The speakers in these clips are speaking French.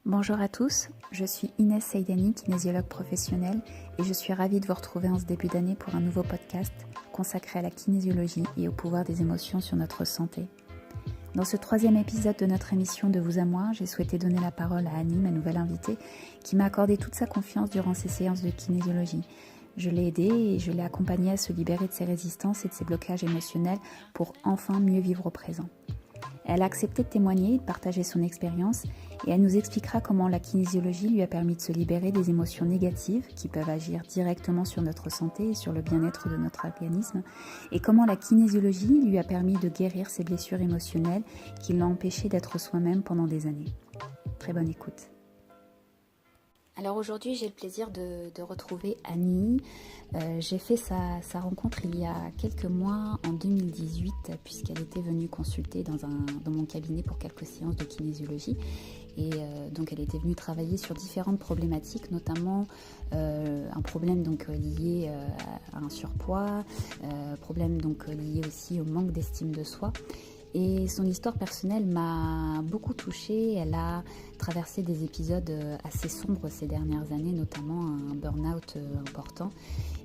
Bonjour à tous, je suis Inès Seydani, kinésiologue professionnelle et je suis ravie de vous retrouver en ce début d'année pour un nouveau podcast consacré à la kinésiologie et au pouvoir des émotions sur notre santé. Dans ce troisième épisode de notre émission De vous à moi, j'ai souhaité donner la parole à Annie, ma nouvelle invitée, qui m'a accordé toute sa confiance durant ses séances de kinésiologie. Je l'ai aidée et je l'ai accompagnée à se libérer de ses résistances et de ses blocages émotionnels pour enfin mieux vivre au présent. Elle a accepté de témoigner et de partager son expérience et elle nous expliquera comment la kinésiologie lui a permis de se libérer des émotions négatives qui peuvent agir directement sur notre santé et sur le bien-être de notre organisme et comment la kinésiologie lui a permis de guérir ses blessures émotionnelles qui l'ont empêché d'être soi-même pendant des années. Très bonne écoute. Alors aujourd'hui, j'ai le plaisir de retrouver Annie. J'ai fait sa rencontre il y a quelques mois, en 2018, puisqu'elle était venue consulter dans mon cabinet pour quelques séances de kinésiologie. Et donc elle était venue travailler sur différentes problématiques, notamment un problème donc lié à un surpoids, problème donc lié aussi au manque d'estime de soi. Et son histoire personnelle m'a beaucoup touchée. Elle a traversé des épisodes assez sombres ces dernières années, notamment un burn-out important.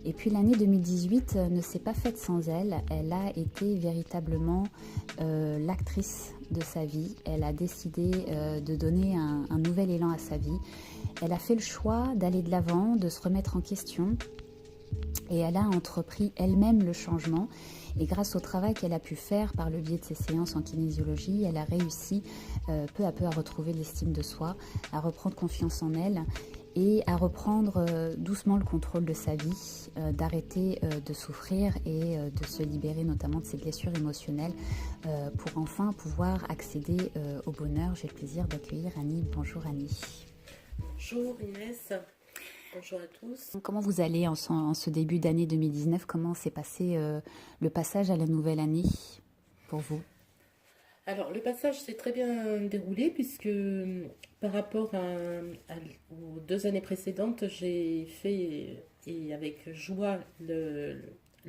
Et puis l'année 2018 ne s'est pas faite sans elle. Elle a été véritablement l'actrice de sa vie. Elle a décidé de donner un nouvel élan à sa vie. Elle a fait le choix d'aller de l'avant, de se remettre en question. Et elle a entrepris elle-même le changement. Et grâce au travail qu'elle a pu faire par le biais de ses séances en kinésiologie, elle a réussi peu à peu à retrouver l'estime de soi, à reprendre confiance en elle et à reprendre doucement le contrôle de sa vie, d'arrêter de souffrir et de se libérer notamment de ses blessures émotionnelles pour enfin pouvoir accéder au bonheur. J'ai le plaisir d'accueillir Annie. Bonjour Annie. Bonjour Inès, bonjour à tous. Comment vous allez en ce début d'année 2019? Comment s'est passé le passage à la nouvelle année pour vous? Alors le passage s'est très bien déroulé puisque par rapport aux 2 années précédentes, j'ai fait et avec joie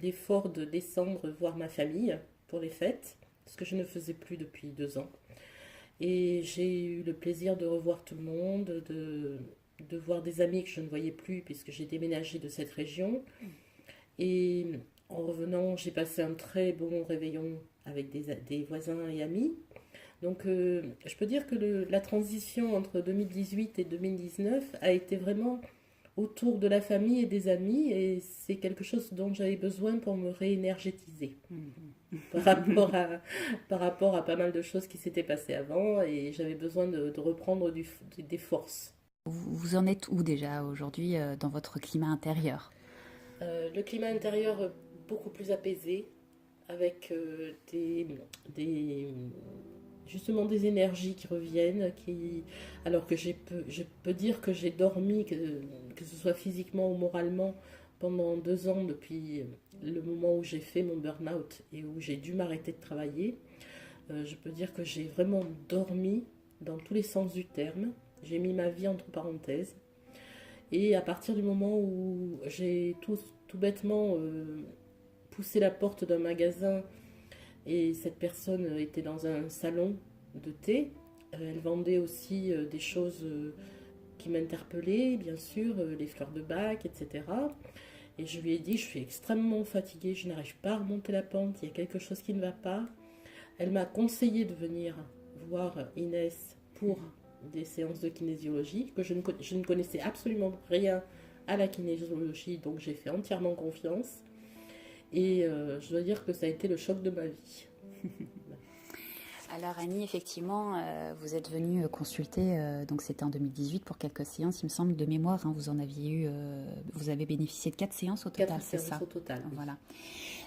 l'effort de descendre voir ma famille pour les fêtes, ce que je ne faisais plus depuis 2 ans. Et j'ai eu le plaisir de revoir tout le monde, de voir des amis que je ne voyais plus puisque j'ai déménagé de cette région. Et en revenant, j'ai passé un très bon réveillon avec des voisins et amis. Donc je peux dire que la transition entre 2018 et 2019 a été vraiment autour de la famille et des amis et c'est quelque chose dont j'avais besoin pour me réénergétiser par rapport à pas mal de choses qui s'étaient passées avant et j'avais besoin de reprendre des forces. Vous en êtes où déjà aujourd'hui dans votre climat intérieur? Le climat intérieur beaucoup plus apaisé, avec justement des énergies qui reviennent, alors que je peux dire que j'ai dormi, que ce soit physiquement ou moralement, pendant 2 ans depuis le moment où j'ai fait mon burn-out et où j'ai dû m'arrêter de travailler. Je peux dire que j'ai vraiment dormi dans tous les sens du terme. J'ai mis ma vie entre parenthèses. Et à partir du moment où j'ai tout bêtement poussé la porte d'un magasin et cette personne était dans un salon de thé, elle vendait aussi des choses qui m'interpellaient, bien sûr, les fleurs de bac, etc. Et je lui ai dit, je suis extrêmement fatiguée, je n'arrive pas à remonter la pente, il y a quelque chose qui ne va pas. Elle m'a conseillé de venir voir Inès pour des séances de kinésiologie, que je ne connaissais absolument rien à la kinésiologie, donc j'ai fait entièrement confiance. Et je dois dire que ça a été le choc de ma vie. Alors Annie, effectivement, vous êtes venue consulter, donc c'était en 2018 pour quelques séances, il me semble, de mémoire, hein, vous avez bénéficié de 4 séances au total, 4 c'est séances ça? au total. Oui. Voilà.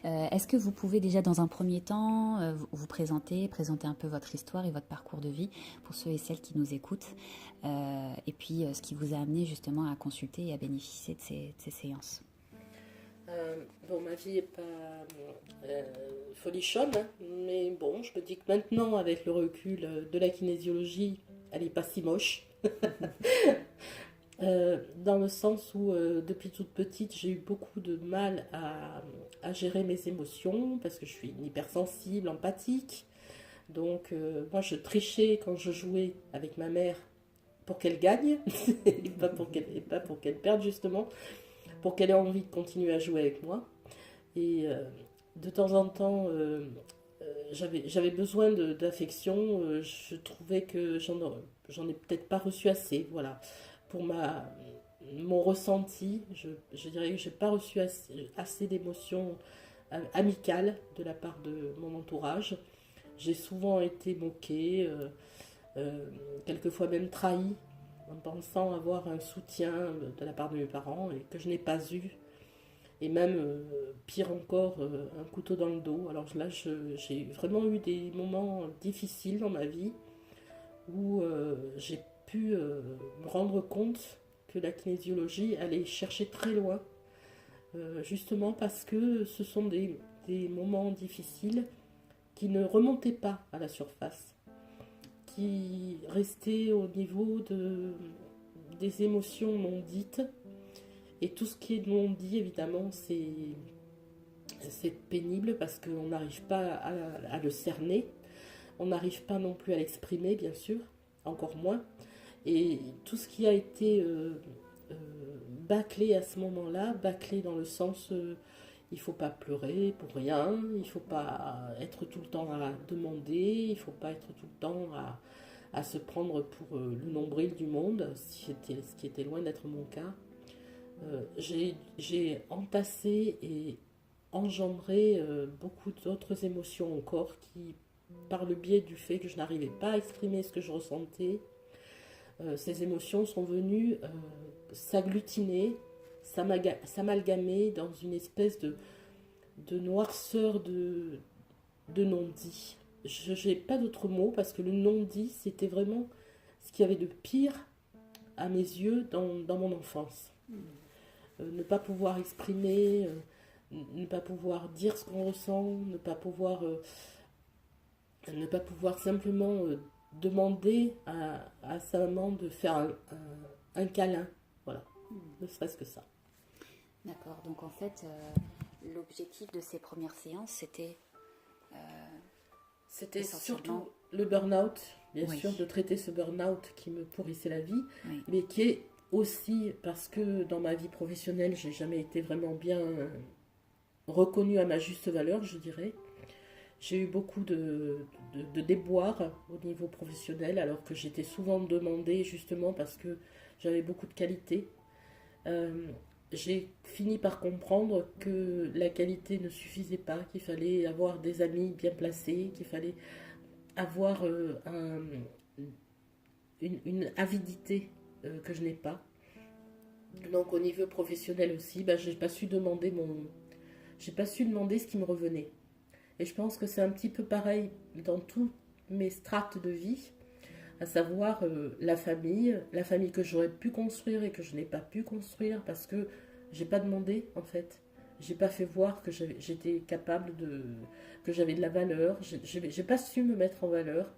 Est-ce que vous pouvez déjà dans un premier temps vous présenter un peu votre histoire et votre parcours de vie pour ceux et celles qui nous écoutent, et puis ce qui vous a amené justement à consulter et à bénéficier de ces séances? Bon, ma vie n'est pas folichonne, hein, mais bon, je me dis que maintenant, avec le recul de la kinésiologie, elle n'est pas si moche. Dans le sens où, depuis toute petite, j'ai eu beaucoup de mal à gérer mes émotions, parce que je suis une hypersensible, empathique. Donc, moi, je trichais quand je jouais avec ma mère pour qu'elle gagne, et pas pour qu'elle perde justement, pour qu'elle ait envie de continuer à jouer avec moi. Et de temps en temps, j'avais besoin d'affection. Je trouvais que j'en ai peut-être pas reçu assez. Voilà. Pour mon ressenti, je dirais que j'ai pas reçu assez d'émotions amicales de la part de mon entourage. J'ai souvent été moquée, quelquefois même trahie, en pensant avoir un soutien de la part de mes parents et que je n'ai pas eu. Et même, pire encore, un couteau dans le dos. Alors là, j'ai vraiment eu des moments difficiles dans ma vie où j'ai pu me rendre compte que la kinésiologie allait chercher très loin, justement parce que ce sont des moments difficiles qui ne remontaient pas à la surface, qui restaient au niveau des émotions non dites. Et tout ce qui est non dit, évidemment, c'est pénible parce qu'on n'arrive pas à le cerner. On n'arrive pas non plus à l'exprimer, bien sûr, encore moins. Et tout ce qui a été bâclé à ce moment-là, bâclé dans le sens il ne faut pas pleurer pour rien, il ne faut pas être tout le temps à demander, il ne faut pas être tout le temps à se prendre pour le nombril du monde, ce qui était loin d'être mon cas. J'ai entassé et engendré beaucoup d'autres émotions encore qui, par le biais du fait que je n'arrivais pas à exprimer ce que je ressentais, ces émotions sont venues s'agglutiner, s'amalgamer dans une espèce de noirceur de non-dit. Je n'ai pas d'autre mot parce que le non-dit, c'était vraiment ce qu'il y avait de pire à mes yeux dans mon enfance. Ne pas pouvoir exprimer, ne pas pouvoir dire ce qu'on ressent, ne pas pouvoir simplement demander à sa maman de faire un câlin. Voilà, ne serait-ce que ça. D'accord, donc en fait, l'objectif de ces premières séances, c'était surtout le burn-out, bien sûr, de traiter ce burn-out qui me pourrissait la vie, mais qui est aussi parce que dans ma vie professionnelle, j'ai jamais été vraiment bien reconnue à ma juste valeur, je dirais. J'ai eu beaucoup de déboires au niveau professionnel, alors que j'étais souvent demandée justement parce que j'avais beaucoup de qualités. J'ai fini par comprendre que la qualité ne suffisait pas, qu'il fallait avoir des amis bien placés, qu'il fallait avoir une avidité que je n'ai pas. Donc au niveau professionnel aussi, j'ai pas su demander ce qui me revenait. Et je pense que c'est un petit peu pareil dans toutes mes strates de vie, à savoir la famille que j'aurais pu construire et que je n'ai pas pu construire parce que j'ai pas demandé en fait. J'ai pas fait voir que j'étais capable que j'avais de la valeur. J'ai pas su me mettre en valeur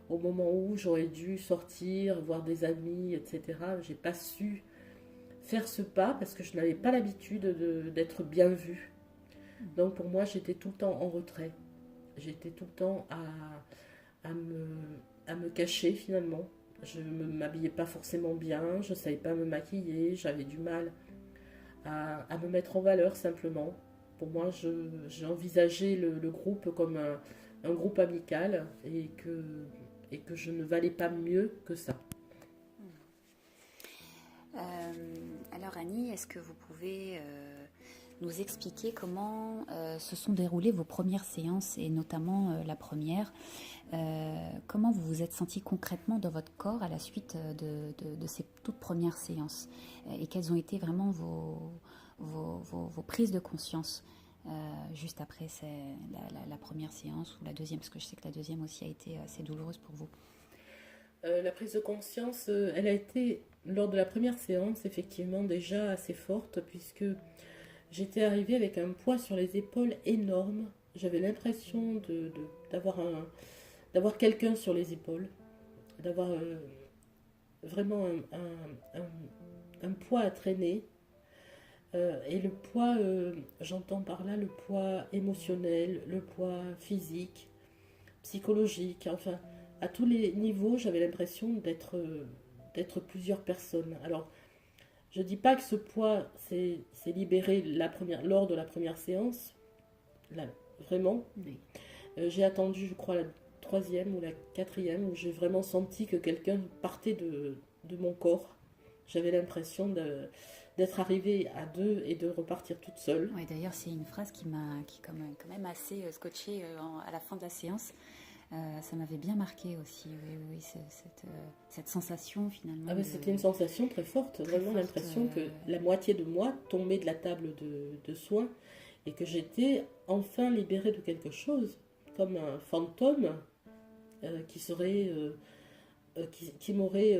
au moment où j'aurais dû sortir, voir des amis, etc. J'ai pas su faire ce pas parce que je n'avais pas l'habitude d'être bien vue. Donc pour moi, j'étais tout le temps en retrait. J'étais tout le temps à me cacher finalement. Je ne m'habillais pas forcément bien, je ne savais pas me maquiller, j'avais du mal à me mettre en valeur simplement. Pour moi, j'ai envisagé le groupe comme un groupe amical et que je ne valais pas mieux que ça. Alors Annie, est-ce que vous pouvez nous expliquer comment se sont déroulées vos premières séances et notamment la première, comment vous vous êtes senti concrètement dans votre corps à la suite de ces toutes premières séances et quelles ont été vraiment vos prises de conscience juste après la première séance ou la deuxième, parce que je sais que la deuxième aussi a été assez douloureuse pour vous. La prise de conscience, elle a été lors de la première séance effectivement déjà assez forte puisque j'étais arrivée avec un poids sur les épaules énorme. J'avais l'impression d'avoir quelqu'un sur les épaules, d'avoir vraiment un poids à traîner. Et le poids, j'entends par là le poids émotionnel, le poids physique, psychologique, enfin, à tous les niveaux, j'avais l'impression d'être d'être plusieurs personnes. Alors, je ne dis pas que ce poids s'est libéré lors de la première séance, là, vraiment. Oui. J'ai attendu, je crois, la troisième ou la quatrième, où j'ai vraiment senti que quelqu'un partait de mon corps. J'avais l'impression d'être arrivée à deux et de repartir toute seule. Oui, d'ailleurs, c'est une phrase qui quand même assez scotché à la fin de la séance. Ça m'avait bien marqué aussi, oui, cette sensation finalement. Ah ben, c'était une sensation très forte, vraiment l'impression que la moitié de moi tombait de la table de soins et que j'étais enfin libérée de quelque chose, comme un fantôme qui m'aurait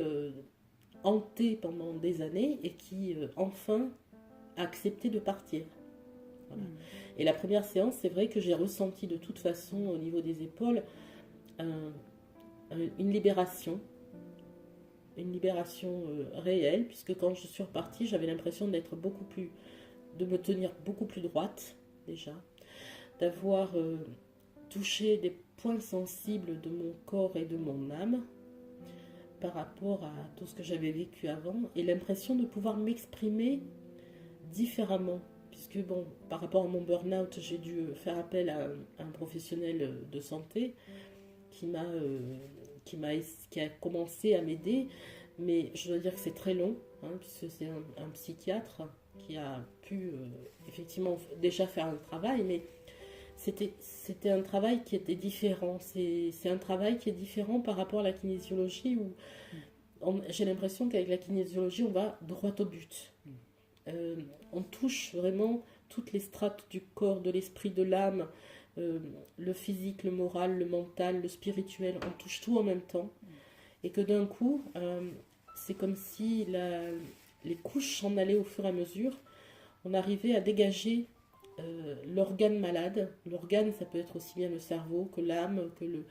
hanté pendant des années et qui enfin a accepté de partir. Voilà. Et la première séance, c'est vrai que j'ai ressenti de toute façon au niveau des épaules une libération réelle, puisque quand je suis repartie, j'avais l'impression de me tenir beaucoup plus droite déjà, d'avoir touché des points sensibles de mon corps et de mon âme par rapport à tout ce que j'avais vécu avant, et l'impression de pouvoir m'exprimer différemment, puisque bon, par rapport à mon burn-out, j'ai dû faire appel à un professionnel de santé qui a commencé à m'aider, mais je dois dire que c'est très long, puisque c'est un psychiatre qui a pu effectivement déjà faire un travail, mais c'était un travail qui était différent. C'est un travail qui est différent par rapport à la kinésiologie, où j'ai l'impression qu'avec la kinésiologie, on va droit au but. On touche vraiment toutes les strates du corps, de l'esprit, de l'âme, le physique, le moral, le mental, le spirituel, on touche tout en même temps. Et que d'un coup, c'est comme si les couches s'en allaient au fur et à mesure. On arrivait à dégager l'organe malade. L'organe, ça peut être aussi bien le cerveau que l'âme, que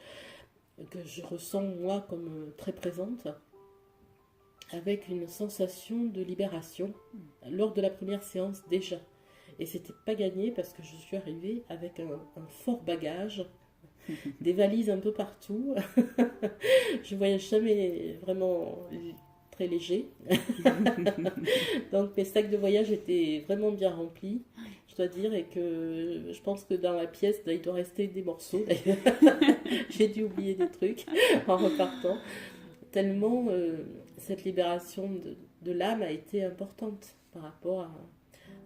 je ressens moi comme très présente, avec une sensation de libération lors de la première séance déjà. Et c'était pas gagné parce que je suis arrivée avec un fort bagage, des valises un peu partout. Je voyage jamais vraiment très léger. Donc mes sacs de voyage étaient vraiment bien remplis, je dois dire, et que je pense que dans la pièce, il doit rester des morceaux d'ailleurs. J'ai dû oublier des trucs en repartant. Tellement cette libération de l'âme a été importante par rapport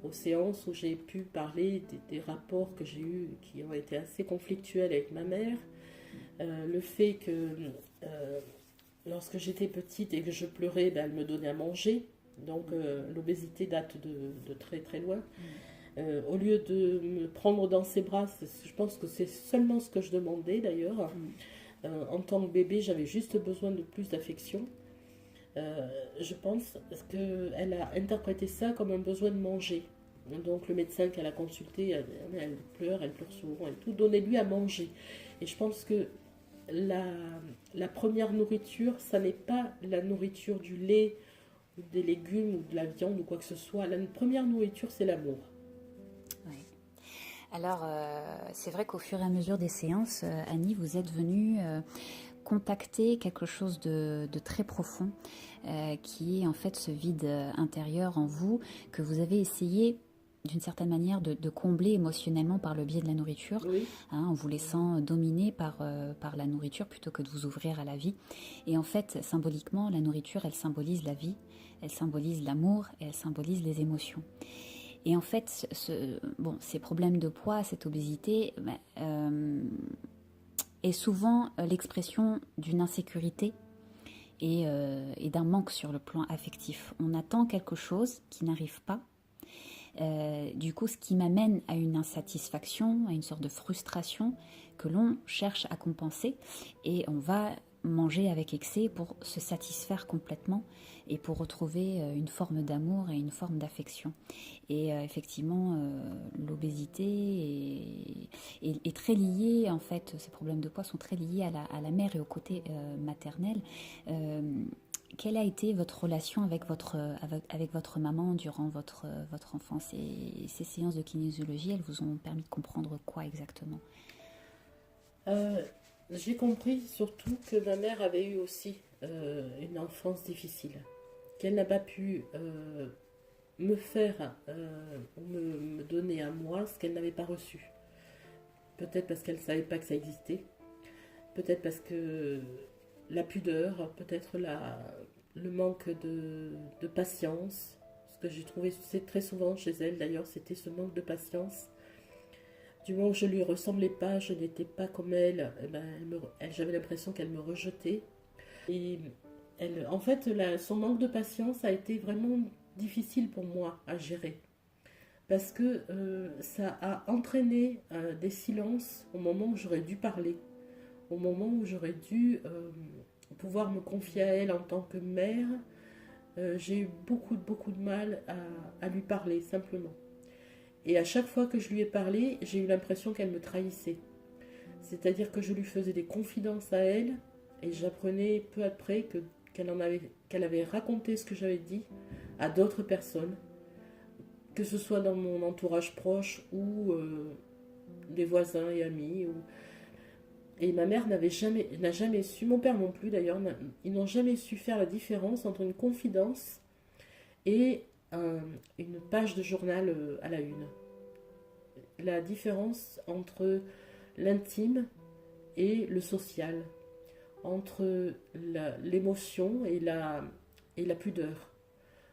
aux séances où j'ai pu parler des rapports que j'ai eus qui ont été assez conflictuels avec ma mère. Le fait que lorsque j'étais petite et que je pleurais, elle me donnait à manger. Donc l'obésité date de très très loin. Au lieu de me prendre dans ses bras, je pense que c'est seulement ce que je demandais d'ailleurs. En tant que bébé, j'avais juste besoin de plus d'affection. Je pense qu'elle a interprété ça comme un besoin de manger. Donc le médecin qu'elle a consulté, elle pleure souvent et tout, donnez-lui à manger. Et je pense que la première nourriture, ça n'est pas la nourriture du lait, ou des légumes, ou de la viande, ou quoi que ce soit. La première nourriture, c'est l'amour. Oui. Alors, c'est vrai qu'au fur et à mesure des séances, Annie, vous êtes venue contacter quelque chose de très profond, qui est en fait ce vide intérieur en vous, que vous avez essayé d'une certaine manière de combler émotionnellement par le biais de la nourriture, oui. En vous laissant dominer par la nourriture plutôt que de vous ouvrir à la vie. Et en fait, symboliquement, la nourriture, elle symbolise la vie, elle symbolise l'amour et elle symbolise les émotions. Et en fait, ces problèmes de poids, cette obésité, est souvent l'expression d'une insécurité et d'un manque sur le plan affectif. On attend quelque chose qui n'arrive pas. Du coup, ce qui m'amène à une insatisfaction, à une sorte de frustration que l'on cherche à compenser, et on va manger avec excès pour se satisfaire complètement et pour retrouver une forme d'amour et une forme d'affection. Et effectivement, l'obésité est très liée, en fait, ces problèmes de poids sont très liés à la mère et au côté maternel. Quelle a été votre relation avec votre maman durant votre enfance, et ces séances de kinésiologie, elles vous ont permis de comprendre quoi exactement? J'ai compris surtout que ma mère avait eu aussi une enfance difficile, qu'elle n'a pas pu me faire ou me donner à moi ce qu'elle n'avait pas reçu. Peut-être parce qu'elle ne savait pas que ça existait, peut-être parce que la pudeur, peut-être le manque de patience. Ce que j'ai trouvé c'est très souvent chez elle d'ailleurs, c'était ce manque de patience. Du moment où je lui ressemblais pas, je n'étais pas comme elle, eh ben, j'avais l'impression qu'elle me rejetait. Et en fait, son manque de patience a été vraiment difficile pour moi à gérer. Parce que ça a entraîné des silences au moment où j'aurais dû parler, au moment où j'aurais dû pouvoir me confier à elle en tant que mère. J'ai eu beaucoup de mal à lui parler, simplement. Et à chaque fois que je lui ai parlé, j'ai eu l'impression qu'elle me trahissait. C'est-à-dire que je lui faisais des confidences à elle, et j'apprenais peu après qu'elle avait raconté ce que j'avais dit à d'autres personnes, que ce soit dans mon entourage proche ou des voisins et amis. Et ma mère n'a jamais su, mon père non plus d'ailleurs, ils n'ont jamais su faire la différence entre une confidence et une page de journal à la une. La différence entre l'intime et le social, entre l'émotion et la pudeur,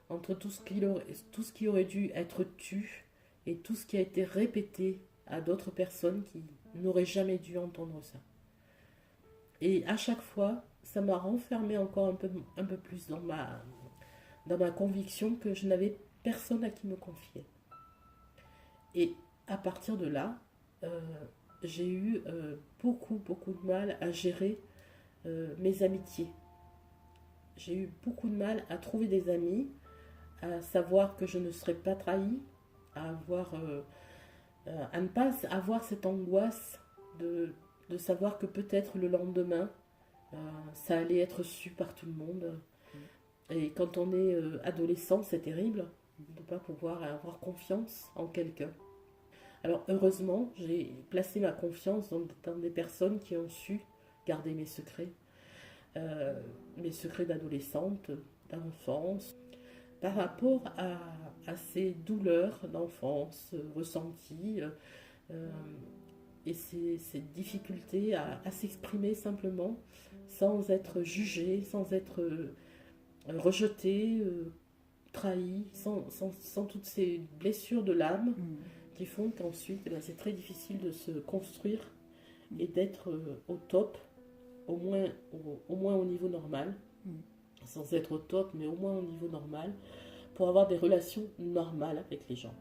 entre tout ce qui aurait dû être tu et tout ce qui a été répété à d'autres personnes qui n'auraient jamais dû entendre ça. Et à chaque fois, ça m'a renfermé encore un peu plus dans ma conviction que je n'avais personne à qui me confier. Et à partir de là, j'ai eu beaucoup de mal à gérer mes amitiés. J'ai eu beaucoup de mal à trouver des amis, à savoir que je ne serais pas trahie, à ne pas avoir cette angoisse de savoir que peut-être le lendemain, ça allait être su par tout le monde. Et quand on est adolescent, c'est terrible de ne pas pouvoir avoir confiance en quelqu'un. Alors heureusement, j'ai placé ma confiance dans des personnes qui ont su garder mes secrets d'adolescente, d'enfance, par rapport à ces douleurs d'enfance ressenties et ces difficultés à s'exprimer simplement sans être jugée, sans être rejetée, trahie, sans toutes ces blessures de l'âme qui font qu'ensuite c'est très difficile de se construire et d'être au top, au moins au niveau normal, sans être au top, mais au moins au niveau normal, pour avoir des relations normales avec les gens.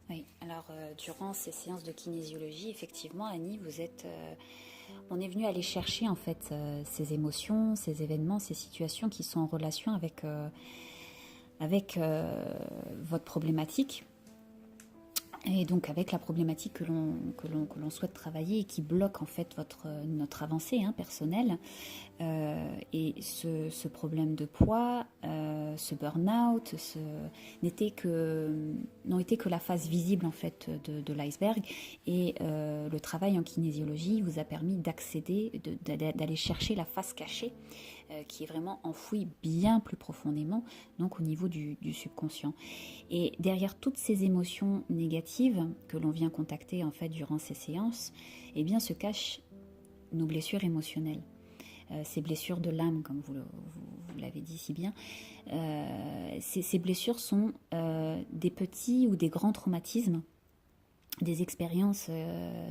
Oui, alors durant ces séances de kinésiologie, effectivement, Annie, on est venu aller chercher en fait ces émotions, ces événements, ces situations qui sont en relation avec votre problématique. Et donc avec la problématique que l'on souhaite travailler et qui bloque en fait notre avancée personnelle, et ce problème de poids, ce burn-out, n'ont été que la face visible en fait de l'iceberg. Et le travail en kinésiologie vous a permis d'accéder, d'aller chercher la face cachée, qui est vraiment enfouie bien plus profondément, donc au niveau du subconscient. Et derrière toutes ces émotions négatives que l'on vient contacter en fait durant ces séances, eh bien se cachent nos blessures émotionnelles. Ces blessures de l'âme, comme vous l'avez dit si bien. Ces blessures sont des petits ou des grands traumatismes, des expériences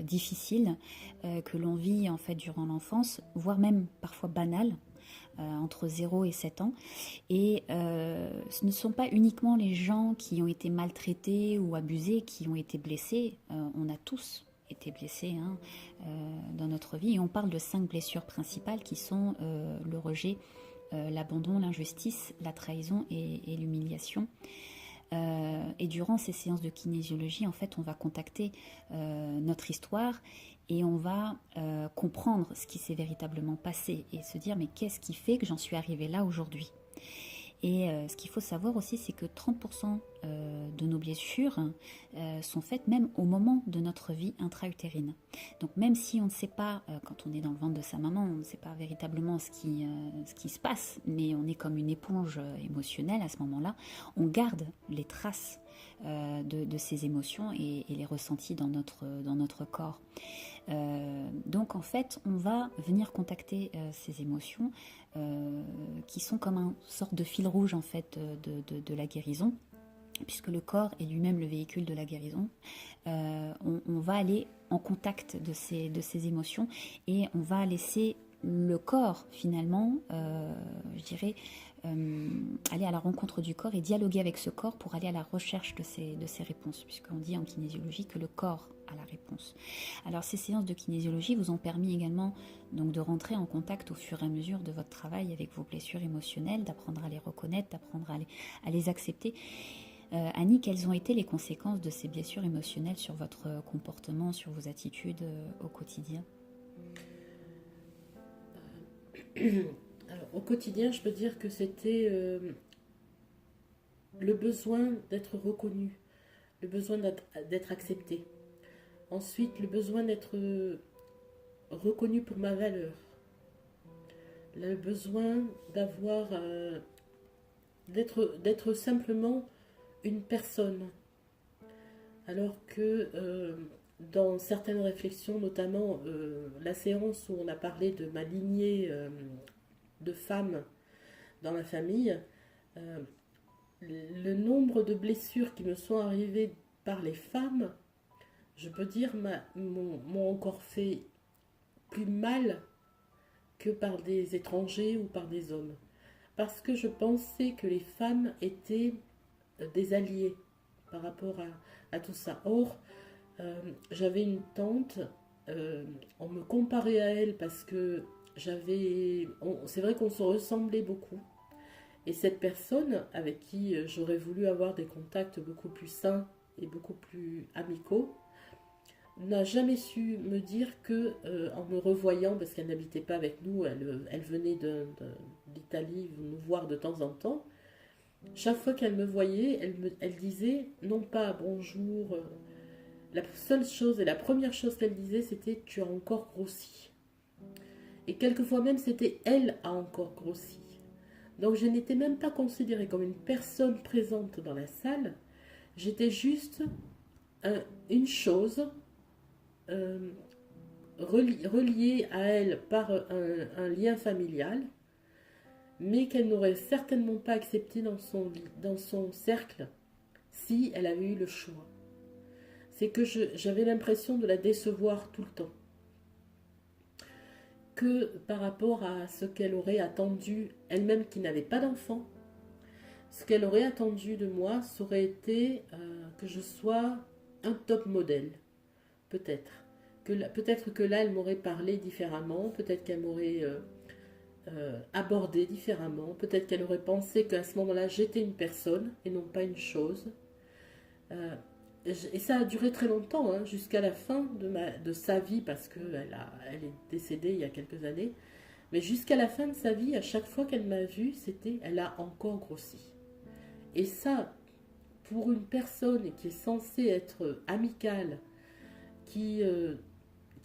difficiles que l'on vit en fait durant l'enfance, voire même parfois banales, entre 0 et 7 ans. Et ce ne sont pas uniquement les gens qui ont été maltraités ou abusés qui ont été blessés. On a tous été blessés dans notre vie. Et on parle de 5 blessures principales qui sont le rejet, l'abandon, l'injustice, la trahison et l'humiliation. Et durant ces séances de kinésiologie, en fait, on va contacter notre histoire et on va comprendre ce qui s'est véritablement passé et se dire mais qu'est-ce qui fait que j'en suis arrivée là aujourd'hui ? Et ce qu'il faut savoir aussi, c'est que 30% de nos blessures sont faites même au moment de notre vie intra-utérine. Donc même si on ne sait pas, quand on est dans le ventre de sa maman, on ne sait pas véritablement ce qui se passe, mais on est comme une éponge émotionnelle à ce moment-là, on garde les traces de ces émotions et les ressentis dans notre corps. Donc en fait, on va venir contacter ces émotions qui sont comme une sorte de fil rouge en fait de la guérison, puisque le corps est lui-même le véhicule de la guérison. On va aller en contact de ces émotions et on va laisser le corps finalement, je dirais, aller à la rencontre du corps et dialoguer avec ce corps pour aller à la recherche de ces réponses, puisqu'on dit en kinésiologie que le corps a la réponse. Alors ces séances de kinésiologie vous ont permis également donc de rentrer en contact au fur et à mesure de votre travail avec vos blessures émotionnelles, d'apprendre à les reconnaître, d'apprendre à les accepter. Annie, quelles ont été les conséquences de ces blessures émotionnelles sur votre comportement, sur vos attitudes au quotidien? Alors, au quotidien, je peux dire que c'était le besoin d'être reconnu, le besoin d'être accepté. Ensuite, le besoin d'être reconnu pour ma valeur. Le besoin d'être simplement une personne. Alors que dans certaines réflexions, notamment la séance où on a parlé de ma lignée de femmes dans ma famille, le nombre de blessures qui me sont arrivées par les femmes, je peux dire, m'ont encore fait plus mal que par des étrangers ou par des hommes. Parce que je pensais que les femmes étaient des alliés par rapport à tout ça. Or, j'avais une tante, on me comparait à elle parce que c'est vrai qu'on se ressemblait beaucoup. Et cette personne avec qui j'aurais voulu avoir des contacts beaucoup plus sains et beaucoup plus amicaux, n'a jamais su me dire que, en me revoyant, parce qu'elle n'habitait pas avec nous, elle venait d'Italie nous voir de temps en temps, chaque fois qu'elle me voyait, elle disait non pas bonjour. La seule chose et la première chose qu'elle disait, c'était tu as encore grossi. Et quelquefois même, c'était elle a encore grossi. Donc je n'étais même pas considérée comme une personne présente dans la salle. J'étais juste une chose reliée à elle par un lien familial, mais qu'elle n'aurait certainement pas accepté dans son cercle si elle avait eu le choix. C'est que j'avais l'impression de la décevoir tout le temps. Que par rapport à ce qu'elle aurait attendu, elle-même qui n'avait pas d'enfant, ce qu'elle aurait attendu de moi, ça aurait été que je sois un top modèle. Peut-être. Peut-être que là, elle m'aurait parlé différemment, peut-être qu'elle m'aurait abordé différemment, peut-être qu'elle aurait pensé qu'à ce moment-là, j'étais une personne et non pas une chose. Et ça a duré très longtemps, hein, jusqu'à la fin de sa vie, parce qu'elle est décédée il y a quelques années. Mais jusqu'à la fin de sa vie, à chaque fois qu'elle m'a vue, elle a encore grossi. Et ça, pour une personne qui est censée être amicale, qui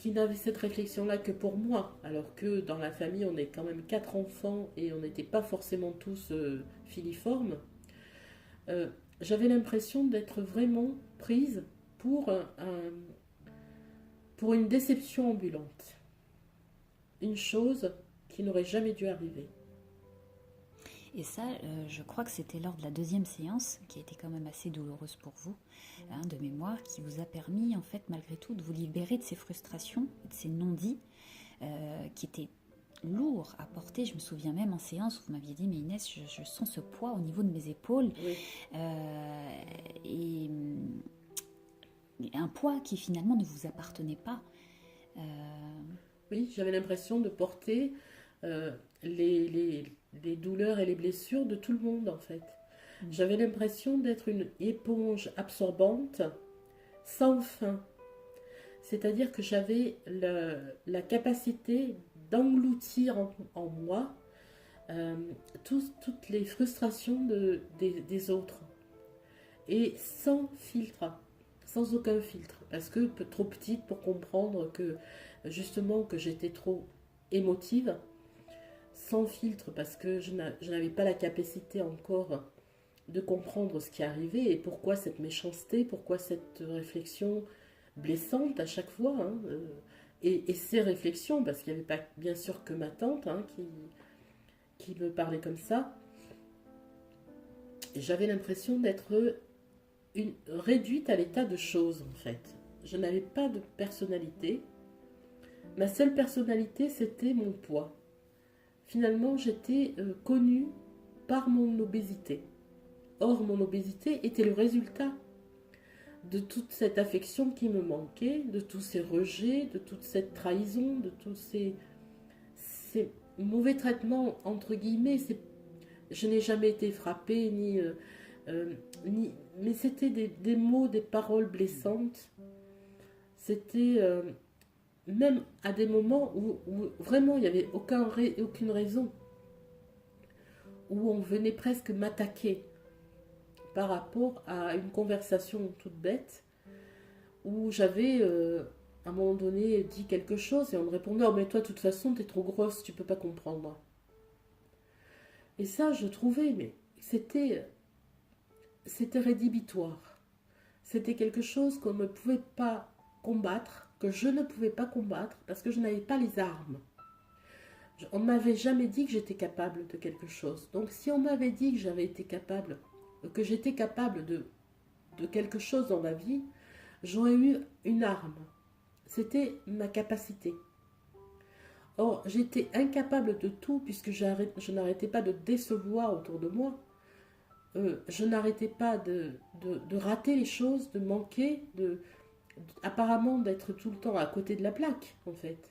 n'avait cette réflexion-là que pour moi, alors que dans la famille, on est quand même 4 enfants et on n'était pas forcément tous filiformes, j'avais l'impression d'être vraiment prise pour une déception ambulante. Une chose qui n'aurait jamais dû arriver. Et ça, je crois que c'était lors de la deuxième séance, qui a été quand même assez douloureuse pour vous, hein, de mémoire, qui vous a permis, en fait, malgré tout, de vous libérer de ces frustrations, de ces non-dits, qui étaient lourds à porter. Je me souviens même en séance où vous m'aviez dit, mais Inès, je sens ce poids au niveau de mes épaules. Oui. Et un poids qui finalement ne vous appartenait pas. Oui, j'avais l'impression de porter les douleurs et les blessures de tout le monde, en fait. J'avais l'impression d'être une éponge absorbante sans fin. C'est-à-dire que j'avais la capacité d'engloutir en moi euh, toutes les frustrations des autres. Et sans filtre, sans aucun filtre. Parce que trop petite pour comprendre que justement que j'étais trop émotive, sans filtre parce que je n'avais pas la capacité encore de comprendre ce qui arrivait et pourquoi cette méchanceté, pourquoi cette réflexion blessante à chaque fois. Hein, et ces réflexions, parce qu'il n'y avait pas bien sûr que ma tante hein, qui me parlait comme ça. Et j'avais l'impression d'être réduite à l'état de choses en fait. Je n'avais pas de personnalité. Ma seule personnalité, c'était mon poids. Finalement, j'étais connue par mon obésité. Or, mon obésité était le résultat de toute cette affection qui me manquait, de tous ces rejets, de toute cette trahison, de tous ces mauvais traitements, entre guillemets. Je n'ai jamais été frappée, mais c'était des mots, des paroles blessantes. C'était même à des moments où vraiment il n'y avait aucune raison, où on venait presque m'attaquer par rapport à une conversation toute bête, où j'avais à un moment donné dit quelque chose et on me répondait « Oh mais toi de toute façon t'es trop grosse, tu peux pas comprendre ». Et ça je trouvais, mais c'était rédhibitoire. C'était quelque chose qu'on ne pouvait pas combattre, que je ne pouvais pas combattre parce que je n'avais pas les armes. On ne m'avait jamais dit que j'étais capable de quelque chose. Donc si on m'avait dit que j'étais capable de quelque chose dans ma vie, j'aurais eu une arme. C'était ma capacité. Or, j'étais incapable de tout puisque je n'arrêtais pas de décevoir autour de moi. Je n'arrêtais pas de rater les choses, de manquer, apparemment d'être tout le temps à côté de la plaque, en fait.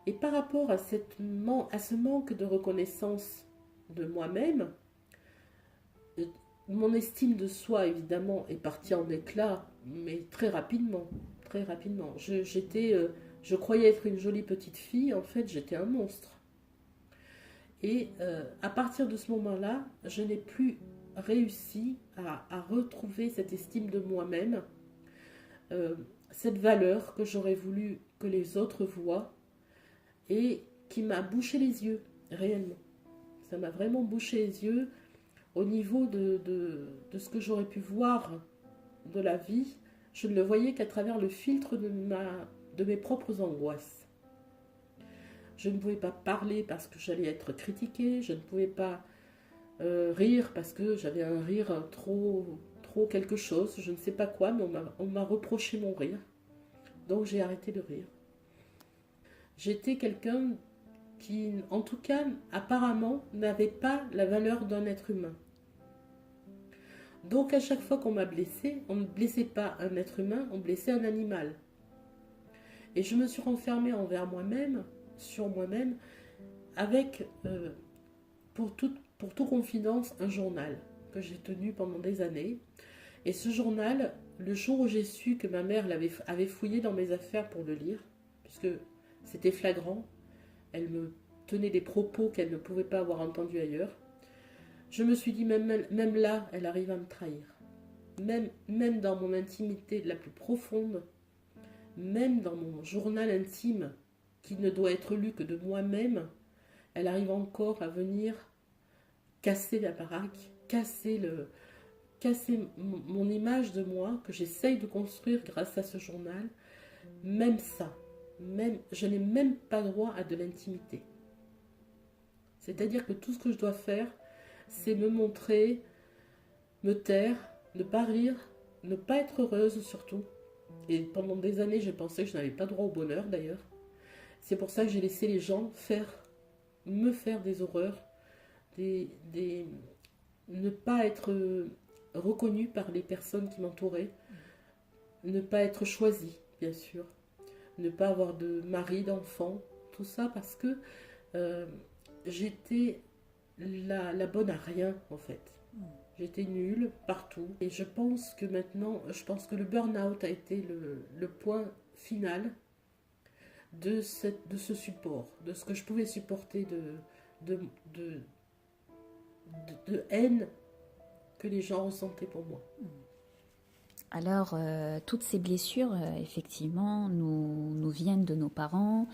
Et par rapport à ce manque de reconnaissance de moi-même, mon estime de soi, évidemment, est partie en éclats, mais très rapidement, très rapidement. Je croyais être une jolie petite fille, en fait, j'étais un monstre. Et à partir de ce moment-là, je n'ai plus réussi à retrouver cette estime de moi-même, cette valeur que j'aurais voulu que les autres voient et qui m'a bouché les yeux, réellement. Ça m'a vraiment bouché les yeux au niveau de ce que j'aurais pu voir de la vie. Je ne le voyais qu'à travers le filtre de mes propres angoisses. Je ne pouvais pas parler parce que j'allais être critiquée, je ne pouvais pas rire parce que j'avais un rire trop quelque chose, je ne sais pas quoi, mais on m'a reproché mon rire. Donc j'ai arrêté de rire. J'étais quelqu'un qui, en tout cas, apparemment, n'avait pas la valeur d'un être humain. Donc à chaque fois qu'on m'a blessée, on ne blessait pas un être humain, on blessait un animal. Et je me suis renfermée envers moi-même, sur moi-même, avec, pour toute confidence, un journal que j'ai tenu pendant des années. Et ce journal, le jour où j'ai su que ma mère avait fouillé dans mes affaires pour le lire, puisque c'était flagrant, elle me tenait des propos qu'elle ne pouvait pas avoir entendus ailleurs, je me suis dit, même là, elle arrive à me trahir. Même dans mon intimité la plus profonde, même dans mon journal intime, qui ne doit être lu que de moi-même, elle arrive encore à venir casser la baraque, casser mon image de moi, que j'essaye de construire grâce à ce journal. Même ça, je n'ai même pas droit à de l'intimité. C'est-à-dire que tout ce que je dois faire, c'est me montrer, me taire, ne pas rire, ne pas être heureuse surtout. Et pendant des années, j'ai pensé que je n'avais pas droit au bonheur d'ailleurs. C'est pour ça que j'ai laissé les gens me faire des horreurs, ne pas être reconnu par les personnes qui m'entouraient, ne pas être choisi, bien sûr, ne pas avoir de mari, d'enfant, tout ça parce que j'étais la bonne à rien en fait. J'étais nulle partout. Et je pense que maintenant, le burn-out a été le point final de ce support, de ce que je pouvais supporter de, de, de haine que les gens ressentaient pour moi. Alors, toutes ces blessures, effectivement, nous viennent de nos parents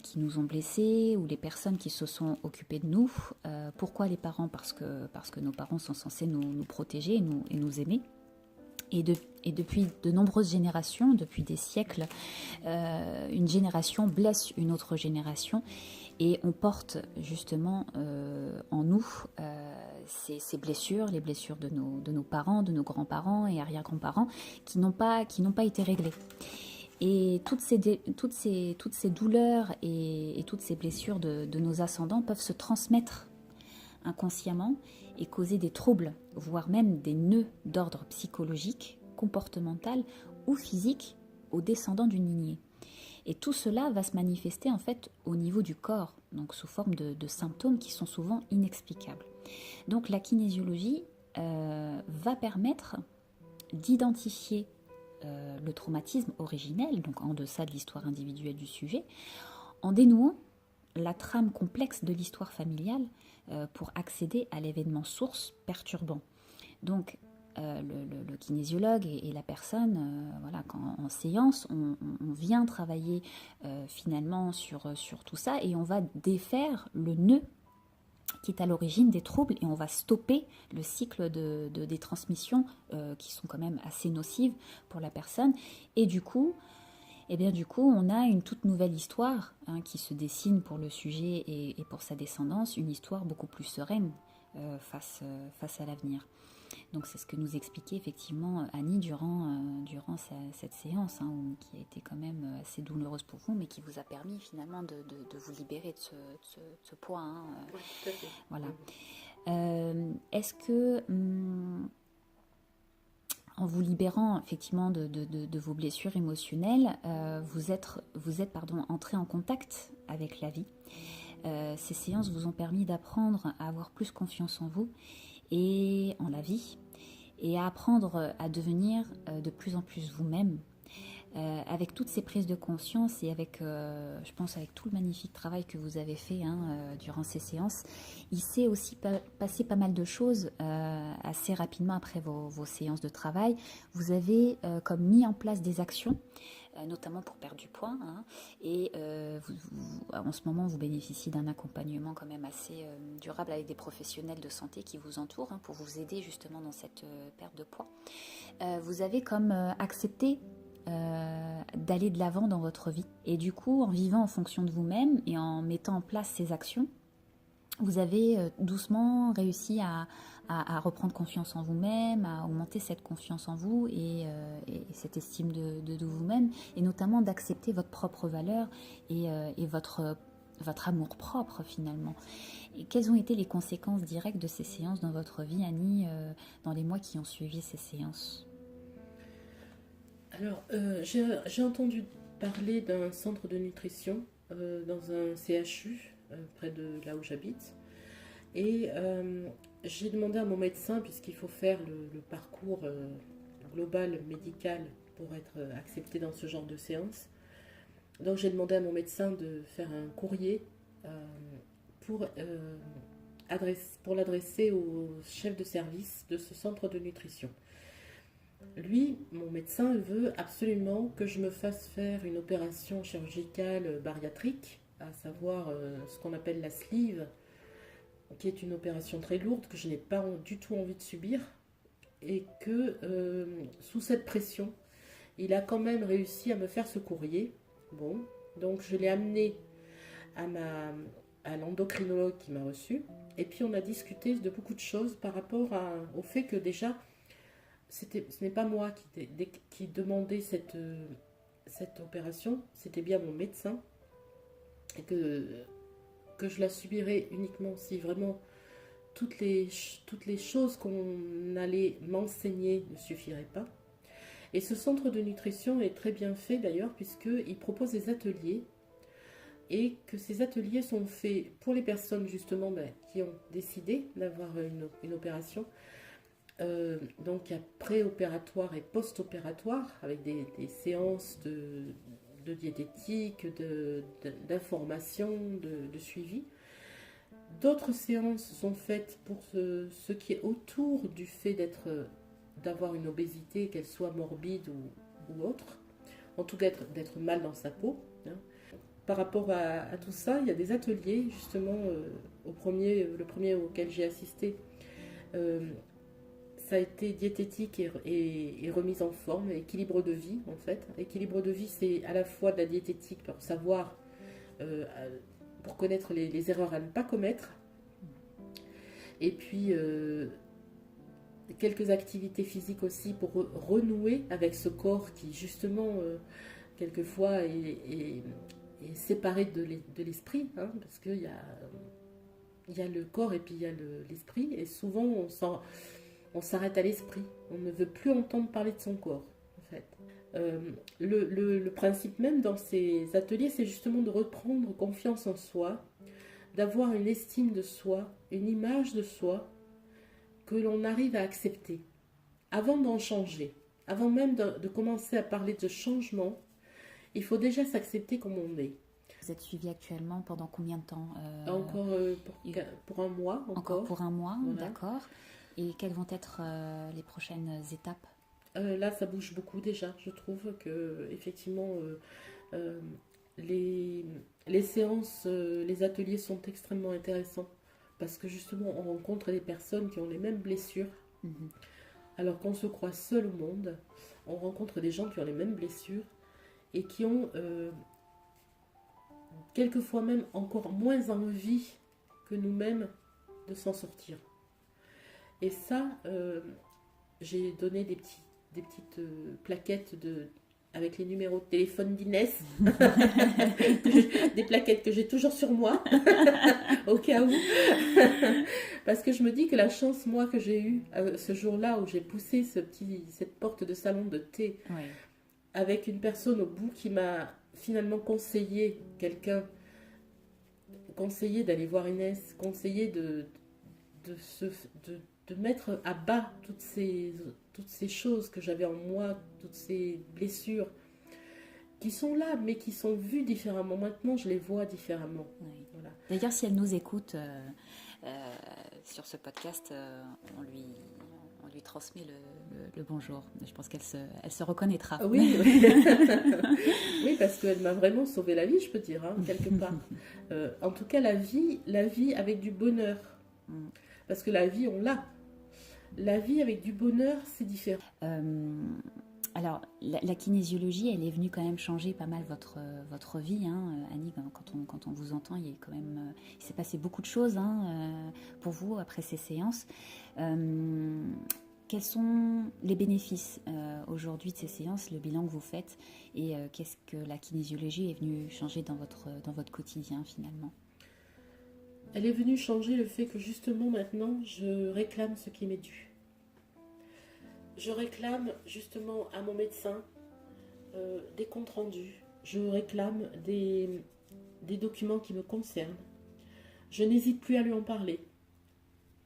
qui nous ont blessés ou les personnes qui se sont occupées de nous. Pourquoi les parents? Parce que nos parents sont censés nous protéger et nous aimer. Et depuis de nombreuses générations, depuis des siècles, une génération blesse une autre génération et on porte justement en nous ces blessures, les blessures de nos parents, de nos grands-parents et arrière-grands-parents qui n'ont pas été réglées. Et toutes ces douleurs et toutes ces blessures de nos ascendants peuvent se transmettre inconsciemment et causer des troubles, voire même des nœuds d'ordre psychologique, comportemental ou physique aux descendants d'une lignée. Et tout cela va se manifester en fait au niveau du corps, donc sous forme de symptômes qui sont souvent inexplicables. Donc la kinésiologie va permettre d'identifier le traumatisme originel, donc en deçà de l'histoire individuelle du sujet, en dénouant la trame complexe de l'histoire familiale pour accéder à l'événement source perturbant. Donc le kinésiologue et la personne, voilà, quand en séance, on vient travailler finalement sur tout ça et on va défaire le nœud qui est à l'origine des troubles et on va stopper le cycle des transmissions qui sont quand même assez nocives pour la personne. Et du coup, on a une toute nouvelle histoire qui se dessine pour le sujet et pour sa descendance, une histoire beaucoup plus sereine face à l'avenir. Donc c'est ce que nous expliquait effectivement Annie durant cette séance, qui a été quand même assez douloureuse pour vous, mais qui vous a permis finalement de vous libérer de ce poids. Oui, tout à fait. Voilà. Est-ce que en vous libérant effectivement de vos blessures émotionnelles, vous êtes entré en contact avec la vie? Ces séances vous ont permis d'apprendre à avoir plus confiance en vous et en la vie, et à apprendre à devenir de plus en plus vous-même, avec toutes ces prises de conscience et avec, je pense, avec tout le magnifique travail que vous avez fait durant ces séances. Il s'est aussi passé pas mal de choses assez rapidement après vos séances de travail. Vous avez comme mis en place des actions, notamment pour perdre du poids, et en ce moment vous bénéficiez d'un accompagnement quand même assez durable avec des professionnels de santé qui vous entourent pour vous aider justement dans cette perte de poids. Vous avez comme accepté d'aller de l'avant dans votre vie, et du coup en vivant en fonction de vous-même et en mettant en place ces actions, vous avez doucement réussi à reprendre confiance en vous-même, à augmenter cette confiance en vous et cette estime de vous-même, et notamment d'accepter votre propre valeur et votre amour-propre finalement. Et quelles ont été les conséquences directes de ces séances dans votre vie, Annie, dans les mois qui ont suivi ces séances? Alors, j'ai entendu parler d'un centre de nutrition dans un CHU près de là où j'habite. Et j'ai demandé à mon médecin, puisqu'il faut faire le parcours global médical pour être accepté dans ce genre de séance. Donc j'ai demandé à mon médecin de faire un courrier pour l'adresser au chef de service de ce centre de nutrition. Lui, mon médecin, veut absolument que je me fasse faire une opération chirurgicale bariatrique, à savoir ce qu'on appelle la sleeve, qui est une opération très lourde que je n'ai pas du tout envie de subir, et que sous cette pression, il a quand même réussi à me faire ce courrier. Bon, donc je l'ai amené à l'endocrinologue qui m'a reçu, et puis on a discuté de beaucoup de choses par rapport au fait que déjà, ce n'est pas moi qui demandais cette opération, c'était bien mon médecin, et que je la subirais uniquement si vraiment toutes les choses qu'on allait m'enseigner ne suffiraient pas. Et ce centre de nutrition est très bien fait d'ailleurs, puisqu'il propose des ateliers, et que ces ateliers sont faits pour les personnes justement qui ont décidé d'avoir une opération, donc il y a pré-opératoire et post-opératoire, avec des séances de diététique, d'information, de suivi. D'autres séances sont faites pour ce qui est autour du fait d'avoir une obésité, qu'elle soit morbide ou autre, en tout cas d'être mal dans sa peau. Hein. Par rapport à tout ça, il y a des ateliers, justement, le premier auquel j'ai assisté, ça a été diététique et remise en forme, équilibre de vie en fait. Équilibre de vie, c'est à la fois de la diététique pour savoir, pour connaître les erreurs à ne pas commettre, et puis quelques activités physiques aussi pour renouer avec ce corps qui justement quelquefois est séparé de l'esprit, hein, parce qu'il y a le corps et puis il y a l'esprit, et souvent on s'arrête à l'esprit, on ne veut plus entendre parler de son corps en fait. Le principe même dans ces ateliers, c'est justement de reprendre confiance en soi, d'avoir une estime de soi, une image de soi que l'on arrive à accepter avant d'en changer. Avant même de commencer à parler de changement, il faut déjà s'accepter comme on est. Vous êtes suivi actuellement pendant combien de temps? Encore pour un mois. Encore pour un mois, voilà. D'accord. Et quelles vont être les prochaines étapes? Là, ça bouge beaucoup déjà. Je trouve que effectivement, les séances, les ateliers sont extrêmement intéressants parce que justement, on rencontre des personnes qui ont les mêmes blessures. Alors qu'on se croit seul au monde, on rencontre des gens qui ont les mêmes blessures et qui ont quelquefois même encore moins envie que nous-mêmes de s'en sortir. Et ça, j'ai donné des petites plaquettes avec les numéros de téléphone d'Inès, des plaquettes que j'ai toujours sur moi, au cas où, parce que je me dis que la chance, moi, que j'ai eue ce jour-là où j'ai poussé cette porte de salon de thé, oui, avec une personne au bout qui m'a finalement conseillé d'aller voir Inès, conseillé de mettre à bas toutes ces choses que j'avais en moi, toutes ces blessures qui sont là, mais qui sont vues différemment. Maintenant, je les vois différemment. Oui. Voilà. D'ailleurs, si elle nous écoute sur ce podcast, on lui transmet le bonjour. Je pense qu'elle se reconnaîtra. Oui, oui, parce qu'elle m'a vraiment sauvé la vie, je peux dire, hein, quelque part. En tout cas, la vie avec du bonheur. Parce que la vie, on l'a. La vie avec du bonheur, c'est différent. Alors, la kinésiologie, elle est venue quand même changer pas mal votre vie, hein, Annie. Quand on vous entend, il s'est passé beaucoup de choses pour vous après ces séances. Quels sont les bénéfices aujourd'hui de ces séances, le bilan que vous faites, et qu'est-ce que la kinésiologie est venue changer dans votre quotidien finalement? Elle est venue changer le fait que justement maintenant, je réclame ce qui m'est dû. Je réclame justement à mon médecin des comptes rendus. Je réclame des documents qui me concernent. Je n'hésite plus à lui en parler.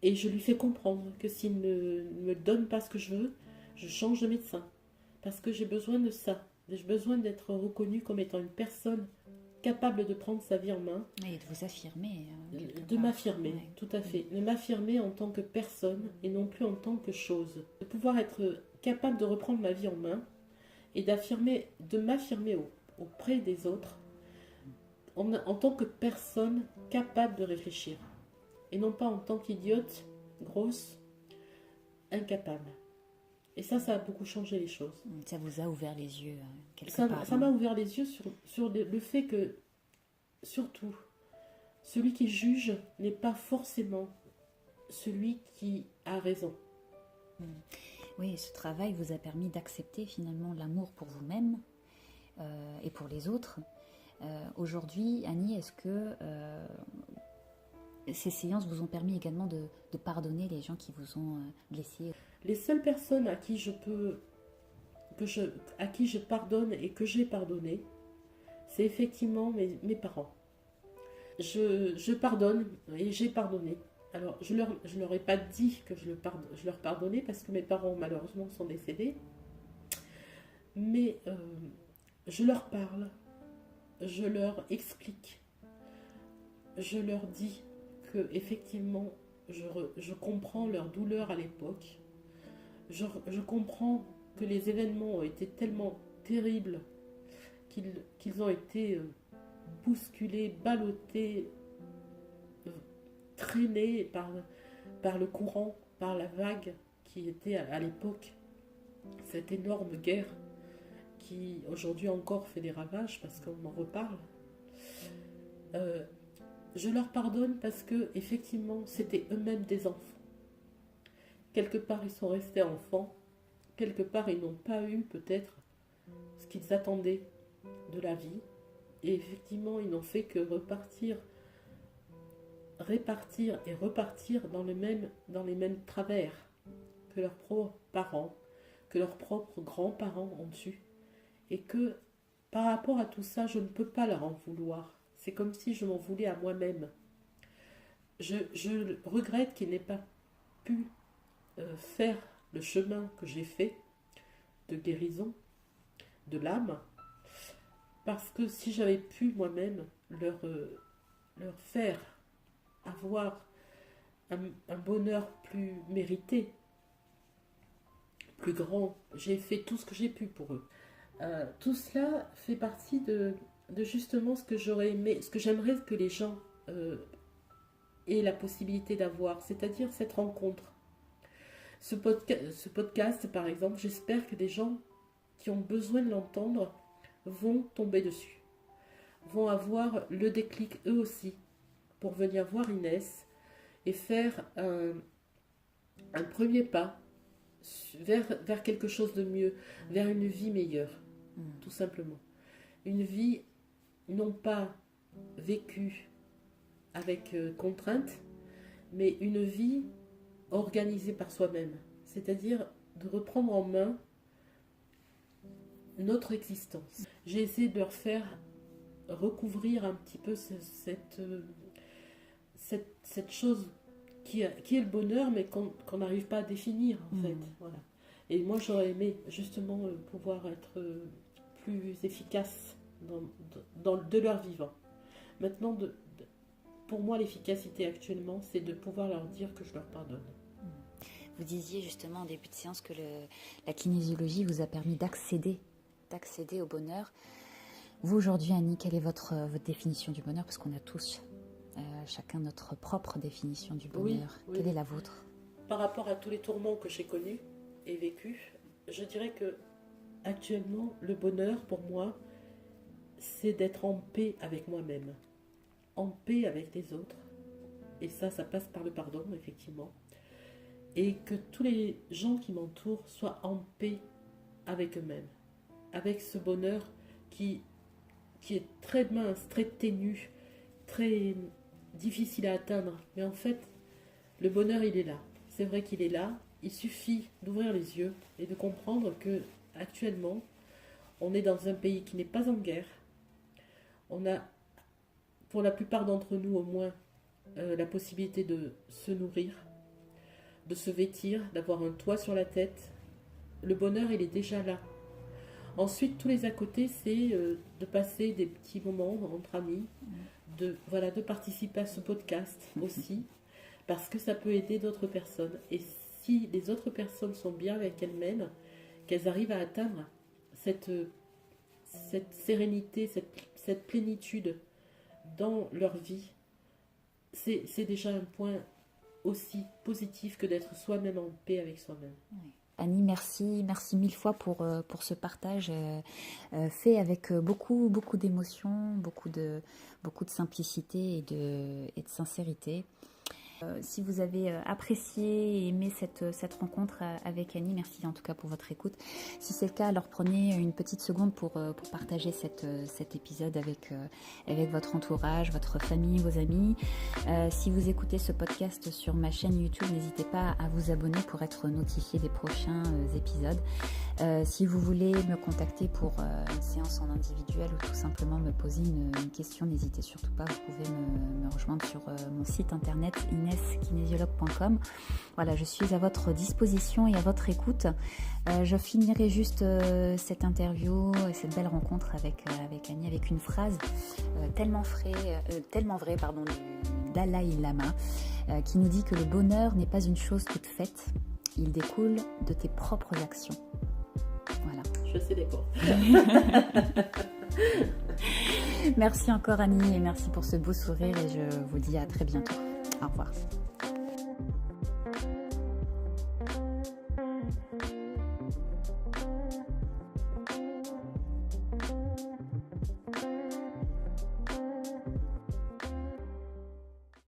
Et je lui fais comprendre que s'il ne me donne pas ce que je veux, je change de médecin. Parce que j'ai besoin de ça. J'ai besoin d'être reconnue comme étant une personne capable de prendre sa vie en main. Et de vous affirmer. De m'affirmer, ouais. Tout à fait. De m'affirmer en tant que personne et non plus en tant que chose. De pouvoir être capable de reprendre ma vie en main et de m'affirmer auprès des autres en tant que personne capable de réfléchir. Et non pas en tant qu'idiote, grosse, incapable. Et ça a beaucoup changé les choses. Ça vous a ouvert les yeux, quelque part. Ça m'a ouvert les yeux sur le fait que, surtout, celui qui juge n'est pas forcément celui qui a raison. Oui, ce travail vous a permis d'accepter finalement l'amour pour vous-même et pour les autres. Aujourd'hui, Annie, est-ce que ces séances vous ont permis également de pardonner les gens qui vous ont blessé? Les seules personnes à qui je pardonne et que j'ai pardonné, c'est effectivement mes parents. Je pardonne et j'ai pardonné. Alors, je leur ai pas dit que je leur pardonnais parce que mes parents, malheureusement, sont décédés. Mais je leur parle, je leur explique, je leur dis que effectivement, je comprends leur douleur à l'époque. Je comprends que les événements ont été tellement terribles qu'ils ont été bousculés, ballottés, traînés par le courant, par la vague qui était à l'époque. Cette énorme guerre qui aujourd'hui encore fait des ravages parce qu'on en reparle. Je leur pardonne parce que effectivement c'était eux-mêmes des enfants. Quelque part ils sont restés enfants, quelque part ils n'ont pas eu peut-être ce qu'ils attendaient de la vie, et effectivement ils n'ont fait que répartir et repartir dans les mêmes travers que leurs propres parents, que leurs propres grands-parents ont eu, et que par rapport à tout ça je ne peux pas leur en vouloir. C'est comme si je m'en voulais à moi-même. Je regrette qu'ils n'aient pas pu faire le chemin que j'ai fait de guérison de l'âme, parce que si j'avais pu moi-même leur faire avoir un bonheur plus mérité, plus grand, j'ai fait tout ce que j'ai pu pour eux. Tout cela fait partie de justement ce que j'aurais aimé, ce que j'aimerais que les gens aient la possibilité d'avoir, c'est-à-dire cette rencontre. Ce podcast, par exemple, j'espère que des gens qui ont besoin de l'entendre vont tomber dessus, vont avoir le déclic eux aussi pour venir voir Inès et faire un premier pas vers quelque chose de mieux, vers une vie meilleure, tout simplement. Une vie non pas vécue avec contrainte, mais une vie organisée par soi-même, c'est-à-dire de reprendre en main notre existence. J'ai essayé de leur faire recouvrir un petit peu cette chose qui est le bonheur, mais qu'on n'arrive pas à définir, en fait. Voilà. Et moi, j'aurais aimé justement pouvoir être plus efficace de leur vivant. Maintenant, pour moi, l'efficacité actuellement, c'est de pouvoir leur dire que je leur pardonne. Vous disiez justement en début de séance que la kinésiologie vous a permis d'accéder au bonheur. Vous, aujourd'hui, Annie, quelle est votre définition du bonheur? Parce qu'on a tous, chacun notre propre définition du bonheur. Oui. Quelle est la vôtre? Par rapport à tous les tourments que j'ai connus et vécus, je dirais que actuellement, le bonheur, pour moi, c'est d'être en paix avec moi-même, en paix avec les autres. Et ça passe par le pardon, effectivement. Et que tous les gens qui m'entourent soient en paix avec eux-mêmes, avec ce bonheur qui est très mince, très ténu, très difficile à atteindre. Mais en fait, le bonheur, il est là. C'est vrai qu'il est là. Il suffit d'ouvrir les yeux et de comprendre que actuellement, on est dans un pays qui n'est pas en guerre. On a, pour la plupart d'entre nous au moins, la possibilité de se nourrir, de se vêtir, d'avoir un toit sur la tête. Le bonheur, il est déjà là. Ensuite, tous les à côté, c'est de passer des petits moments entre amis, de participer à ce podcast aussi, parce que ça peut aider d'autres personnes. Et si les autres personnes sont bien avec elles-mêmes, qu'elles arrivent à atteindre cette sérénité, cette plénitude dans leur vie, c'est déjà un point aussi positif que d'être soi-même en paix avec soi-même. Oui. Annie, merci mille fois pour ce partage fait avec beaucoup d'émotion, beaucoup de simplicité et de sincérité. Si vous avez apprécié et aimé cette rencontre avec Annie, merci en tout cas pour votre écoute. Si c'est le cas, alors prenez une petite seconde pour partager cet épisode avec votre entourage, votre famille, vos amis. Si vous écoutez ce podcast sur ma chaîne YouTube, n'hésitez pas à vous abonner pour être notifié des prochains épisodes. Si vous voulez me contacter pour une séance en individuel ou tout simplement me poser une question, n'hésitez surtout pas, vous pouvez me rejoindre sur mon site internet ineskinésiologue.com. Voilà, je suis à votre disposition et à votre écoute. Je finirai juste cette interview et cette belle rencontre avec Annie avec une phrase tellement vraie Dalai Lama, qui nous dit que le bonheur n'est pas une chose toute faite, il découle de tes propres actions. Voilà. Je suis d'accord. Merci encore Annie et merci pour ce beau sourire et je vous dis à très bientôt. Au revoir.